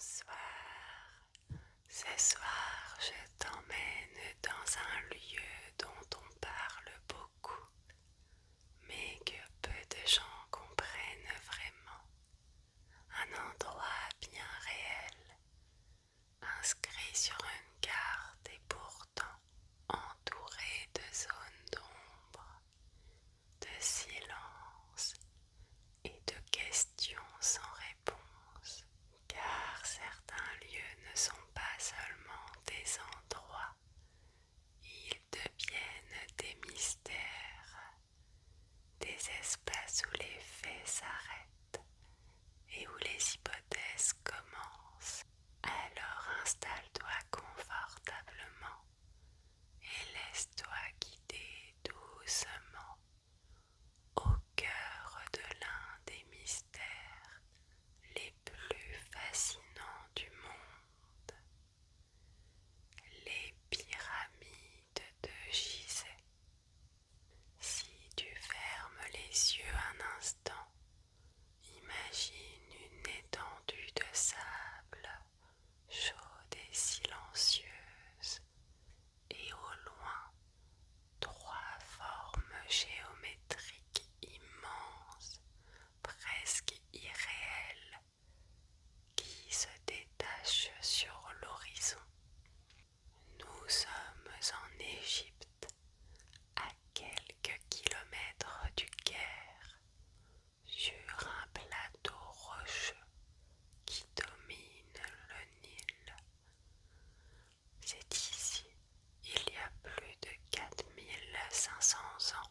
Bonsoir. Ce soir, je t'emmène dans un lieu dont on parle beaucoup, mais que peu de gens comprennent vraiment. Un endroit bien réel, inscrit sur une carte et pourtant entouré de zones d'ombre, de silence et de questions sans réponse. Car certains lieux ne sont pas seulement des endroits, ils deviennent des mystères, des espaces où les faits s'arrêtent et où les hypothèses commencent. Alors installe-toi confortablement et laisse-toi guider doucement au cœur de l'un des mystères les plus fascinants du monde, les pyramides de Gizeh. Si tu fermes les yeux un instant, imagine une étendue de sable chaude et silencieuse, et au loin, trois formes géométriques immenses, presque irréelles, qui se détachent sur l'horizon. Nous sommes en Égypte, à quelques kilomètres du Caire, sur un plateau rocheux qui domine le Nil. C'est ici, il y a plus de 4500 ans,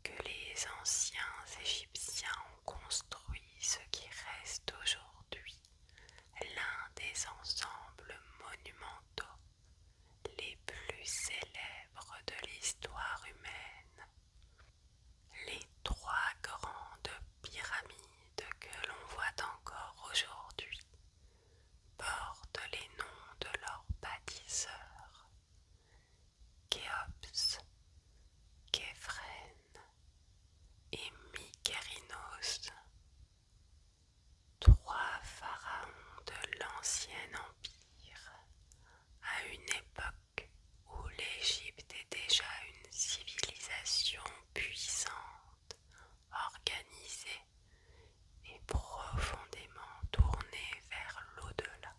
que les anciens Égyptiens ont construit ce qui reste aujourd'hui l'un des ensembles monumentaux les plus célèbres de l'histoire humaine. Les trois grandes pyramides que l'on voit encore aujourd'hui portent les noms de leurs bâtisseurs: Khéops, Képhren et Mykérinos, trois pharaons de l'Ancien Empire, à une époque où l'Égypte est déjà une civilisation puissante, organisée et profondément tournée vers l'au-delà.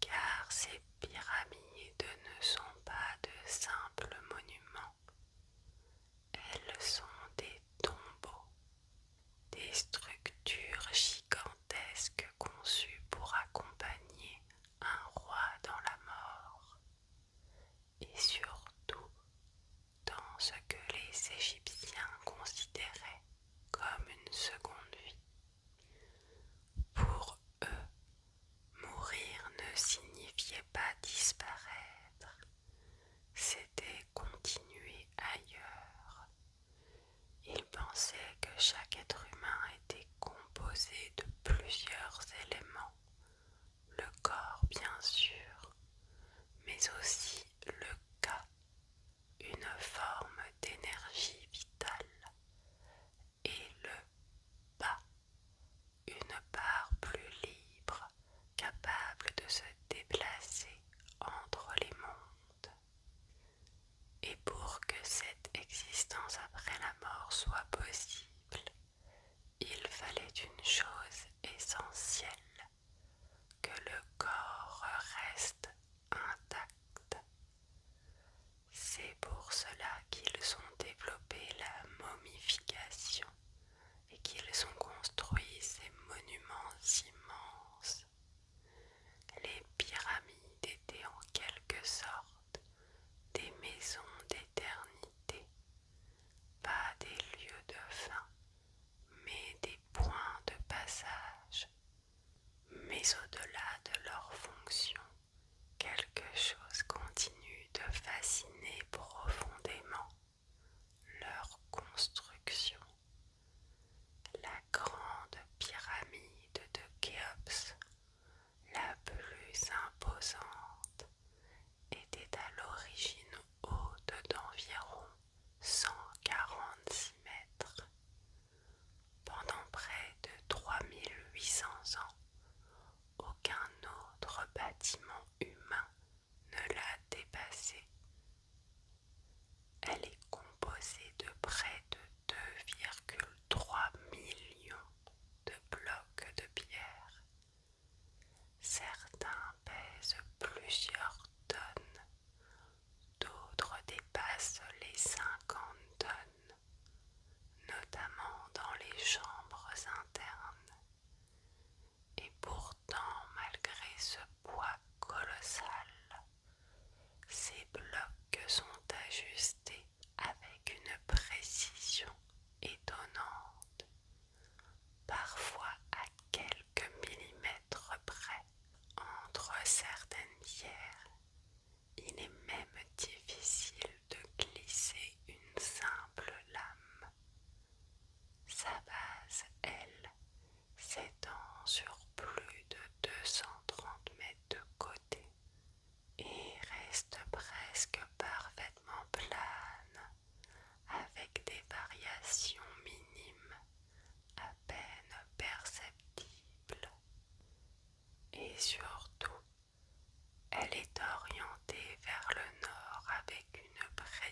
Car ces pyramides ne sont pas de simples monuments, elles sont des tombeaux, des structures gigantesques conçues pour accompagner un roi dans la mort, et surtout dans ce que les Égyptiens considéraient comme une seconde vie. Pour eux, mourir ne signifiait pas disparaître, c'était continuer ailleurs. Ils pensaient que chaque être humain était composé de plusieurs éléments, le corps bien sûr, mais aussi le Ka, une forme d'énergie vitale, et le Ba, une part plus libre, capable de se déplacer entre les mondes. Et pour que cette existence après la mort soit possible, il fallait une chose essentielle: que le corps reste intact.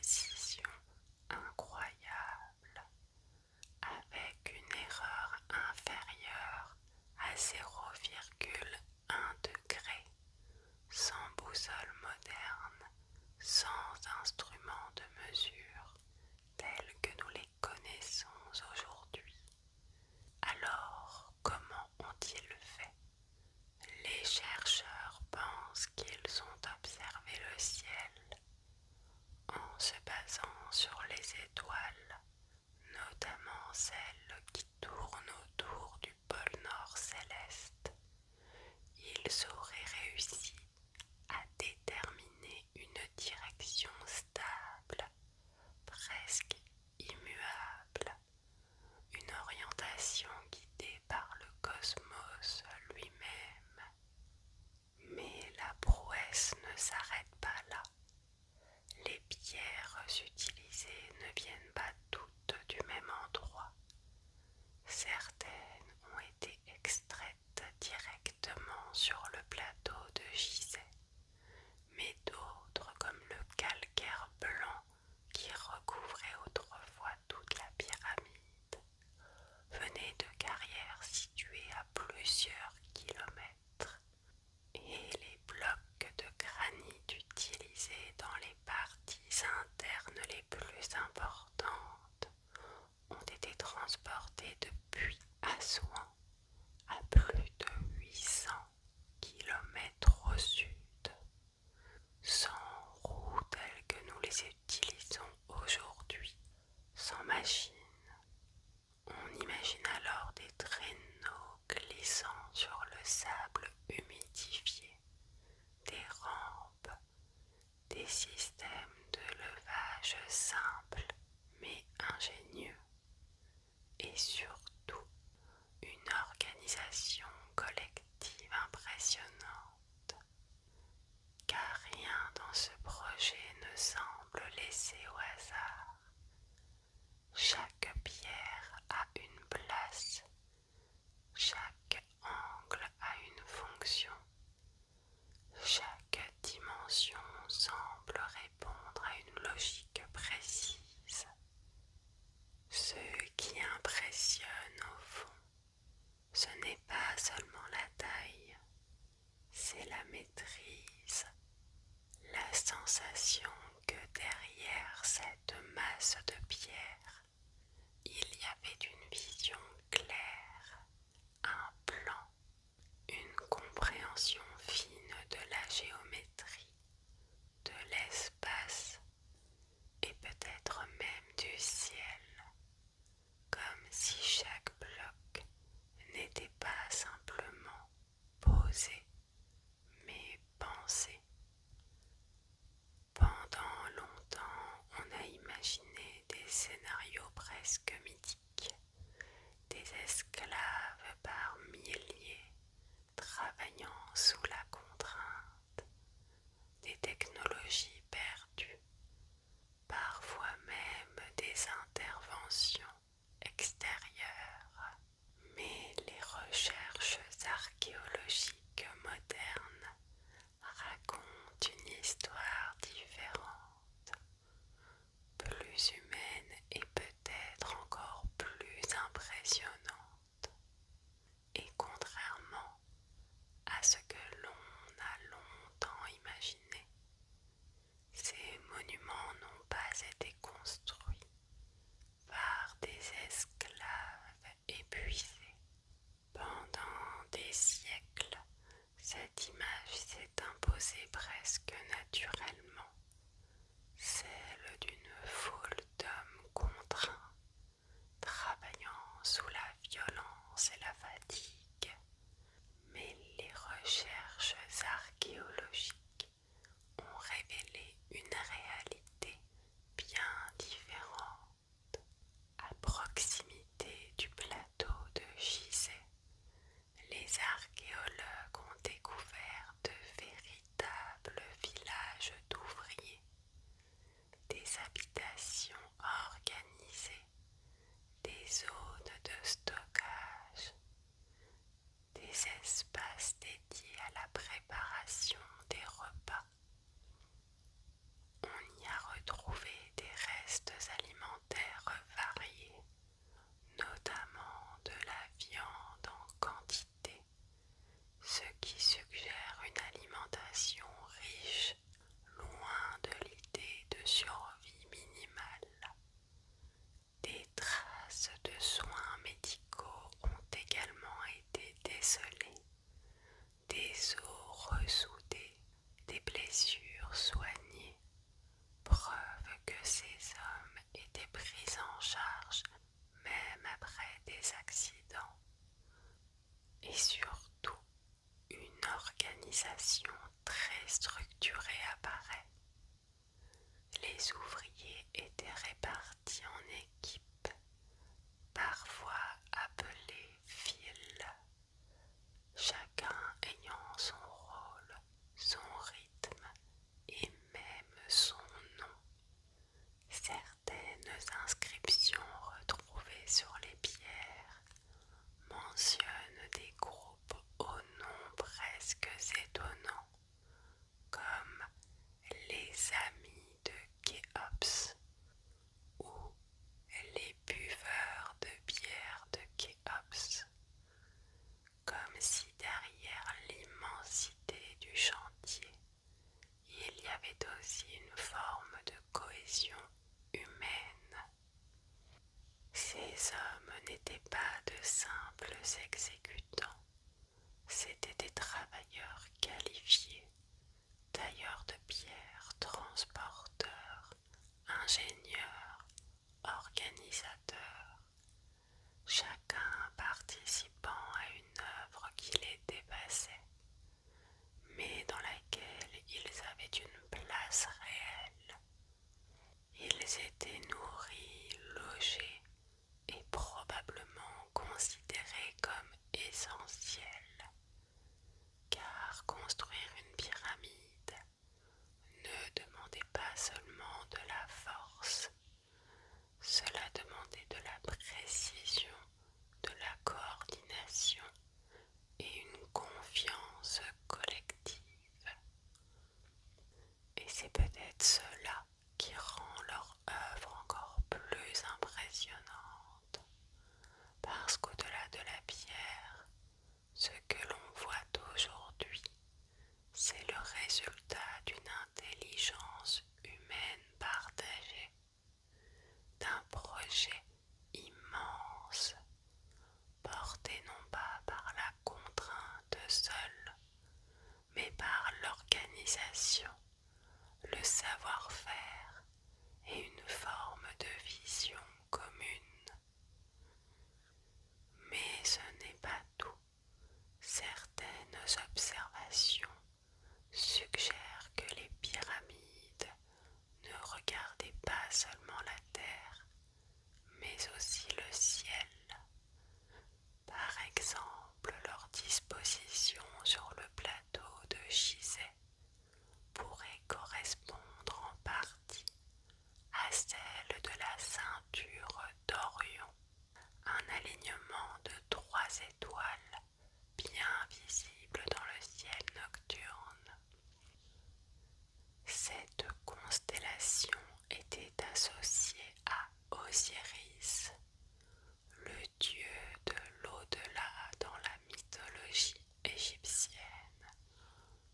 précision incroyable, avec une erreur inférieure à 0,1 degré, sans boussole moderne, sans instrument de mesure tels que nous les connaissons aujourd'hui. Alors, comment ont-ils fait? Les chercheurs pensent qu'ils ont observé le ciel en se basant sur les étoiles, notamment celles qui tournent autour du pôle Nord céleste. Ils auraient réussi à déterminer une direction stable, presque immuable, une orientation guidée par le cosmos lui-même. Mais la prouesse ne s'arrête pas là. Les pierres utilisées ne viennent pas toutes du même endroit. Certaines ont été extraites directement sur le plateau de Gizeh, mais d'autres, comme le calcaire blanc qui recouvrait autrefois toute la pyramide, venaient de carrières situées à plusieurs kilomètres, et les blocs de granit utilisés dans les parties internes les plus importantes ont été transportés depuis Assouan, à plus de 800 kilomètres au sud, sans roues telles que nous les utilisons aujourd'hui, sans machines. On imagine alors des traîneaux glissant sur le sable humidifié, des rampes, des systèmes de levage simples mais ingénieux, et surtout une organisation collective impressionnante, car rien dans ce projet ne semble laissé au hasard. Chaque pierre a une place, chaque angle a une fonction, chaque dimension semble répondre à une logique précise. Ce qui impressionne au fond, ce n'est pas seulement la taille, c'est la maîtrise, la sensation que derrière cette masse de pierre, il y avait une vision claire, un plan, une compréhension fine de la géométrie, de l'espace et peut-être même du ciel, comme si chaque bloc n'était pas simplement posé, mais pensé. Pendant longtemps, on a imaginé des scénarios presque mythiques, des esclaves par milliers travaillant sous la contrainte, des technologies perdues, parfois même des interventions extérieures. Mais les recherches archéologiques modernes racontent une histoire différente, plus humaine et peut-être encore plus impressionnante. Et contrairement à ce que l'on a longtemps imaginé, ces monuments n'ont pas été construits par des esclaves épuisés. Pendant des siècles, cette image s'est imposée presque naturellement, celle d'une foule d'hommes contraints, travaillant sous la violence et la fatigue. Mais les recherches archéologiques ont révélé une réalité bien différente. À proximité du plateau de Gizeh, les archéologues ont découvert de véritables villages d'ouvriers, des habitations organisées, des zones de stockage, des espaces dédiés à la préparation des repas. On y a retrouvé restes alimentaires variés, notamment de la viande en quantité, ce qui suggère une alimentation riche, loin de l'idée de survie minimale. Des traces de soins médicaux ont également été décelées, des os ressoudés, des blessures soignées, preuve que ces hommes étaient pris en charge même après des accidents. Et surtout, une organisation très structurée apparaît. Les ouvriers étaient répartis en équipes, parfois appelées files, chacun ayant son rôle, son rythme et même son nom. Certaines inscriptions retrouvées sur les pierres mentionnent des groupes aux noms presque étonnants, comme les amis de Khéops ou les buveurs de bière de Khéops, comme si derrière l'immensité du chantier, il y avait aussi une forme de cohésion humaine. Ces hommes n'étaient pas de simples exécutants, c'étaient des travailleurs qualifiés, tailleurs de pierre, transporteurs, ingénieurs, organisateurs, chacun participant à une œuvre qui les dépassait, mais dans laquelle ils avaient une place réelle. Ils étaient nourris, logés et probablement considérés comme essentiels, car construire une pyramide ne demandait pas seulement de la force, cela demandait de la précision, de la coordination et une confiance collective. Et c'est peut-être cela qui rend leur œuvre encore plus impressionnante, parce qu'au-delà de la pierre, ce que l'on voit aujourd'hui, c'est le résultat d'une intelligence humaine partagée, d'un projet immense, porté non pas par la contrainte seule, mais par l'organisation, le savoir-faire et une forme de vision commune. Mais ce n'est pas tout. Certaines observations suggèrent que les pyramides ne regardaient pas seulement la terre, mais aussi le ciel. Par exemple, leur disposition sur le plateau de Gizeh pourrait correspondre en partie à celle de la ceinture d'Orion, un alignement de 3 étoiles bien visible dans le ciel nocturne. Cette constellation était associée à Osiris, le dieu de l'au-delà dans la mythologie égyptienne,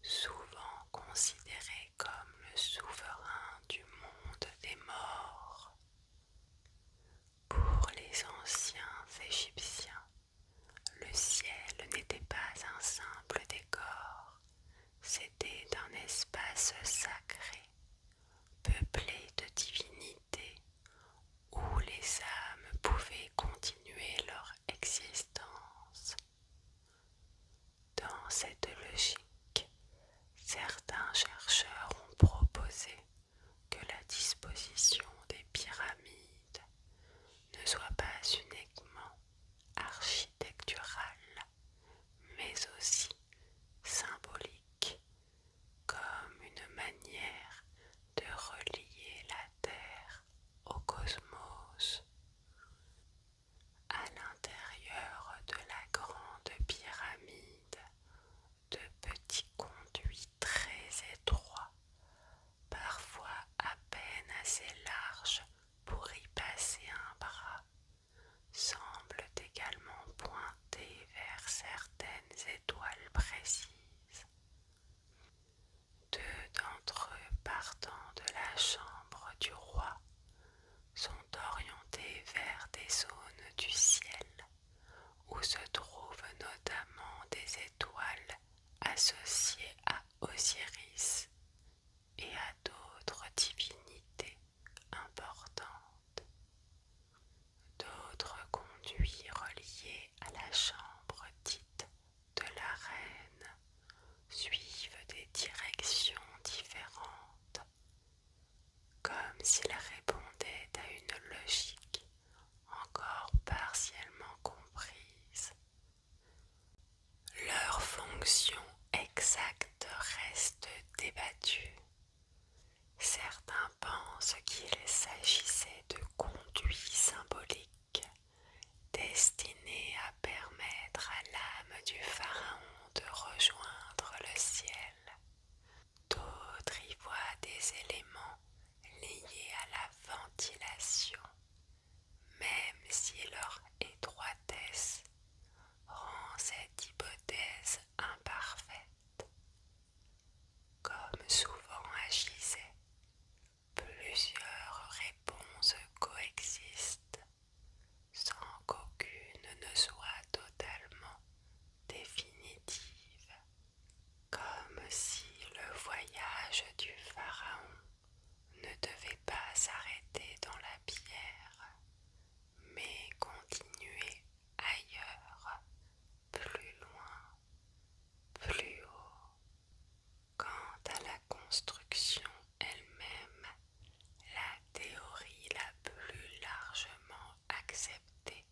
souvent considéré comme le souverain du monde des morts. Pour les anciens Égyptiens, le ciel n'était pas un simple décor, c'était un espace sacré, peuplé de divinités, où les âmes pouvaient continuer leur existence. Dans cette logique, certains chercheurs ont proposé que la disposition des pyramides ne soit pas uniquement architecturale, mais aussi symbolique, comme une manière de relier la Terre au cosmos. À l'intérieur de la grande pyramide, de petits conduits très étroits étoiles associées à Osiris et à d'autres divinités importantes. D'autres conduits reliés à la chambre dite de la reine suivent des directions différentes, comme s'ils répondaient à une logique encore partiellement comprise. Leur fonction exacte reste débattue. Certains pensent qu'il s'agissait de conduits symboliques destinés à permettre à l'âme du pharaon de rejoindre le ciel. D'autres y voient des éléments liés à la ventilation, même si leur étroitesse rend cette hypothèse imparfaite. Comme souvent à Gizeh, plusieurs réponses coexistent sans qu'aucune ne soit totalement définitive, comme si le voyage du pharaon ne devait pas s'arrêter dans la pierre, mais continuer ailleurs, plus loin, plus haut. Quant à la construction elle-même, la théorie la plus largement acceptée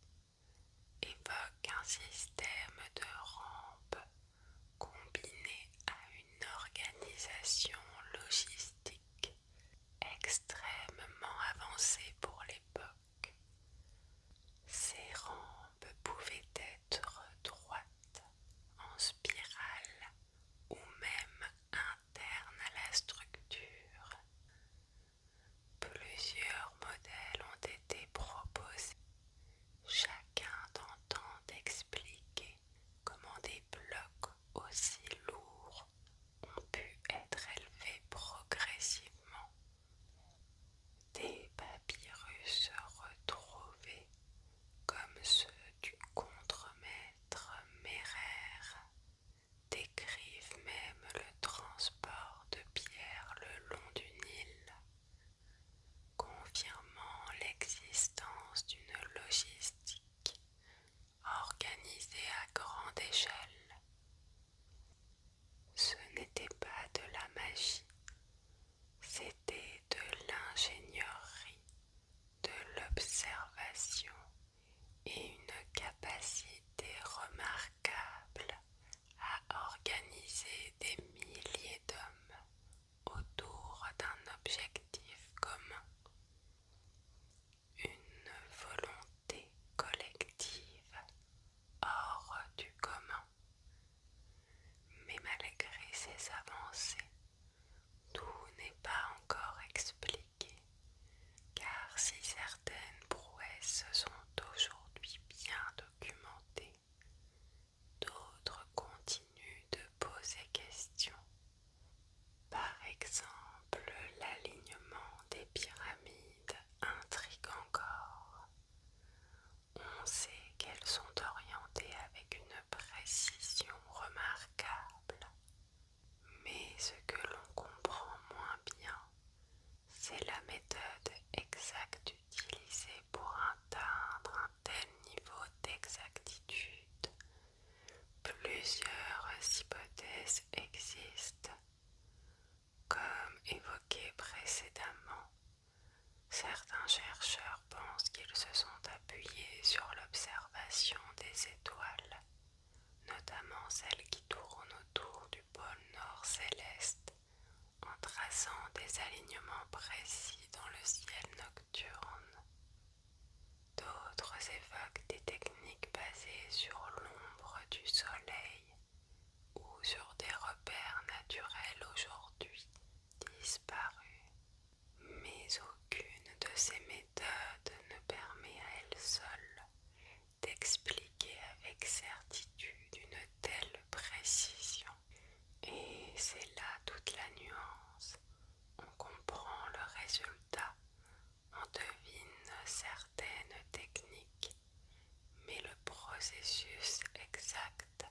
évoque un système de rampes combiné à une organisation logistique extrêmement avancée pour l'époque. Ces rampes pouvaient être droites, en spirale ou même internes à la structure. Plusieurs modèles ont été proposés, chacun tentant d'expliquer comment des blocs aussi lourds ont pu être élevés progressivement. Des papyrus retrouvés, comme ceux du contremaître Méraire, décrivent même le transport de pierres le long du Nil, confirmant l'existence d'une logistique organisée à grande échelle. Ce n'était pas de la magie, c'était de l'ingénierie, de l'observation et une capacité remarquable à organiser des milliers d'hommes autour d'un objectif commun, une volonté collective hors du commun. Mais malgré ces avancées, tout n'est pas encore expliqué, car si certaines prouesses sont aujourd'hui bien documentées, d'autres continuent de poser question. Par exemple, l'alignement des pyramides intrigue encore. On sait qu'elles sont orientées avec une précision remarquable. Mais ce que l'on comprend moins bien, c'est la méthode exacte utilisée pour atteindre un tel niveau d'exactitude. Plusieurs hypothèses existent. Comme évoqué précédemment, certains chercheurs pensent qu'ils se sont appuyés sur l'observation des étoiles, notamment celles qui tournent autour du pôle nord céleste, en traçant des alignements précis dans le ciel nocturne. D'autres évoquent des techniques basées sur l'ombre du soleil ou sur des repères naturels aujourd'hui disparus. Mais aucune de ces méthodes ne permet à elle seule d'expliquer avec certitude une telle précision. Et c'est là toute la nuance. On comprend le résultat, on devine certaines techniques, mais le processus exact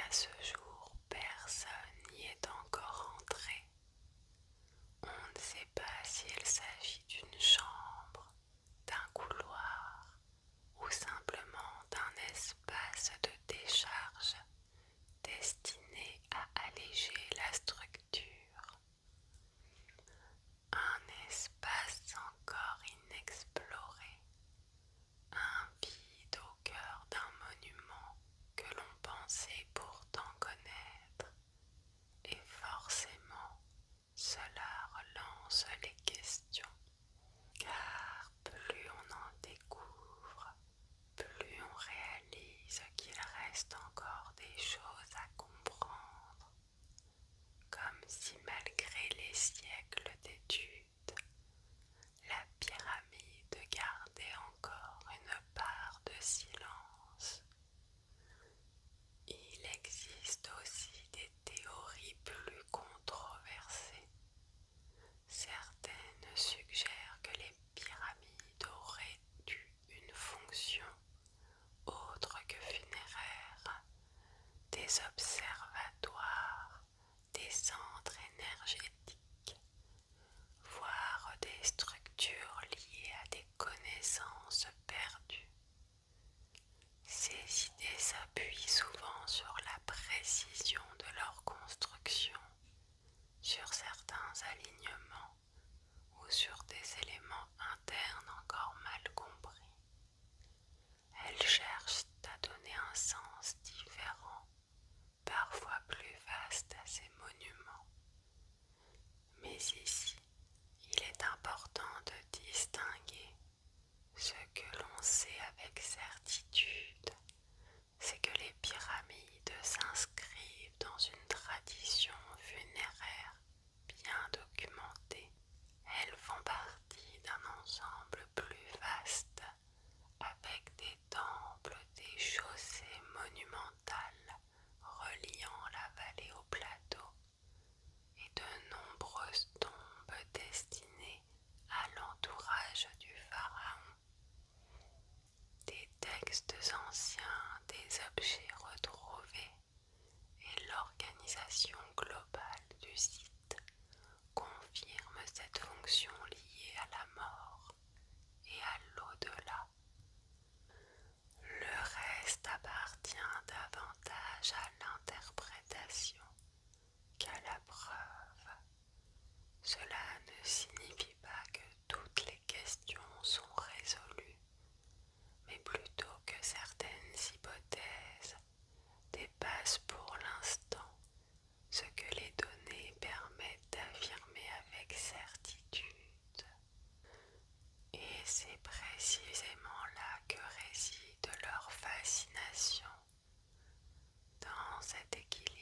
À ce jour, personne n'y est encore entré. On ne sait pas s'il s'agit d'une chambre, d'un couloir ou simplement d'un espace de décharge destiné à alléger la structure. Un espace encore inexploré, un vide au cœur d'un monument que l'on pensait pourtant connaître, et forcément cela relance les questions, car plus on en découvre, plus on réalise qu'il reste encore des choses à comprendre, comme si malgré les siècles d'études, la pyramide gardait encore une part de silence. Il existe aussi des théories plus controversées. Certaines suggèrent que les pyramides auraient eu une fonction autre que funéraire, des observatoires, des centres énergétiques, voire des structures liées à des connaissances perdues. Ces idées s'appuient souvent sur la précision de leur construction, sur certains alignements ou sur des éléments internes encore mal compris. Elles cherchent à donner un sens différent, parfois plus vaste à ces monuments. Mais ici, il est important de distinguer ce que l'on sait avec certitude, c'est que les pyramides s'inscrivent dans une tradition funéraire bien documentée. Elles font partie d'un ensemble plus vaste, avec des temples, des chaussées monumentales reliant la vallée au plateau, et de nombreuses tombes destinées à l'entourage du pharaon. Des textes anciens, des objets retrouvés et l'organisation globale du site confirment cette fonction liée à la mort et à l'au-delà. Le reste appartient davantage à l'interprétation qu'à la preuve. Cela ne signifie pas que toutes les questions sont résolues, mais plutôt que certaines hypothèses dépassent pour l'instant ce que les données permettent d'affirmer avec certitude. Et c'est précisément là que réside leur fascination, dans cet équilibre